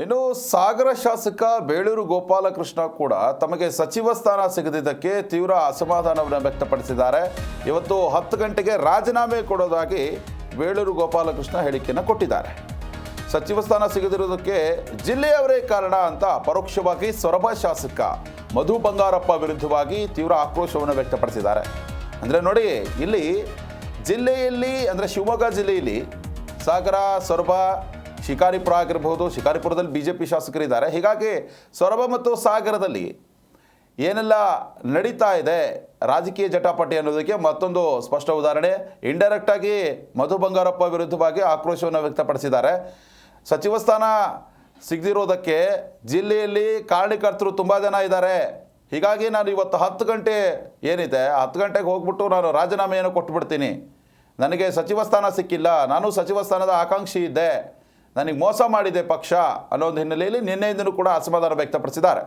ಇನ್ನು ಸಾಗರ ಶಾಸಕ ಬೇಳೂರು ಗೋಪಾಲಕೃಷ್ಣ ಕೂಡ ತಮಗೆ ಸಚಿವ ಸ್ಥಾನ ಸಿಗದಿದ್ದಕ್ಕೆ ತೀವ್ರ ಅಸಮಾಧಾನವನ್ನು ವ್ಯಕ್ತಪಡಿಸಿದ್ದಾರೆ. ಇವತ್ತು 10 ಗಂಟೆಗೆ ರಾಜೀನಾಮೆ ಕೊಡೋದಾಗಿ ಬೇಳೂರು ಗೋಪಾಲಕೃಷ್ಣ ಹೇಳಿಕೆಯನ್ನು ಕೊಟ್ಟಿದ್ದಾರೆ. ಸಚಿವ ಸ್ಥಾನ ಸಿಗದಿರುವುದಕ್ಕೆ ಜಿಲ್ಲೆಯವರೇ ಕಾರಣ ಅಂತ ಪರೋಕ್ಷವಾಗಿ ಸೊರಬ ಶಾಸಕ ಮಧು ಬಂಗಾರಪ್ಪ ವಿರುದ್ಧವಾಗಿ ತೀವ್ರ ಆಕ್ರೋಶವನ್ನು ವ್ಯಕ್ತಪಡಿಸಿದ್ದಾರೆ. ಅಂದರೆ ನೋಡಿ, ಇಲ್ಲಿ ಜಿಲ್ಲೆಯಲ್ಲಿ ಅಂದರೆ ಶಿವಮೊಗ್ಗ ಜಿಲ್ಲೆಯಲ್ಲಿ ಸಾಗರ, ಸೊರಬ, ಶಿಕಾರಿಪುರ ಆಗಿರಬಹುದು. ಶಿಕಾರಿಪುರದಲ್ಲಿ BJP ಶಾಸಕರಿದ್ದಾರೆ. ಹೀಗಾಗಿ ಸೊರಬ ಮತ್ತು ಸಾಗರದಲ್ಲಿ ಏನೆಲ್ಲ ನಡೀತಾ ಇದೆ ರಾಜಕೀಯ ಜಟಾಪಟಿ ಅನ್ನೋದಕ್ಕೆ ಮತ್ತೊಂದು ಸ್ಪಷ್ಟ ಉದಾಹರಣೆ. ಇಂಡೈರೆಕ್ಟಾಗಿ ಮಧು ಬಂಗಾರಪ್ಪ ವಿರುದ್ಧವಾಗಿ ಆಕ್ರೋಶವನ್ನು ವ್ಯಕ್ತಪಡಿಸಿದ್ದಾರೆ. ಸಚಿವ ಸ್ಥಾನ ಸಿಗದಿರೋದಕ್ಕೆ ಜಿಲ್ಲೆಯಲ್ಲಿ ಕಾರಣಕರ್ತರು ತುಂಬ ಜನ ಇದ್ದಾರೆ. ಹೀಗಾಗಿ ನಾನು ಇವತ್ತು 10 ಗಂಟೆ ಏನಿದೆ 10 ಗಂಟೆಗೆ ಹೋಗ್ಬಿಟ್ಟು ನಾನು ರಾಜೀನಾಮೆಯನ್ನು ಕೊಟ್ಟುಬಿಡ್ತೀನಿ. ನನಗೆ ಸಚಿವ ಸ್ಥಾನ ಸಿಕ್ಕಿಲ್ಲ, ನಾನು ಸಚಿವ ಸ್ಥಾನದ ಆಕಾಂಕ್ಷಿ ಇದ್ದೆ, ನನಗೆ ಮೋಸ ಮಾಡಿದೆ ಪಕ್ಷ ಅನ್ನೋ ಒಂದು ಹಿನ್ನೆಲೆಯಲ್ಲಿ ನಿನ್ನೆಯಿಂದಲೂ ಕೂಡ ಅಸಮಾಧಾನ ವ್ಯಕ್ತಪಡಿಸಿದ್ದಾರೆ.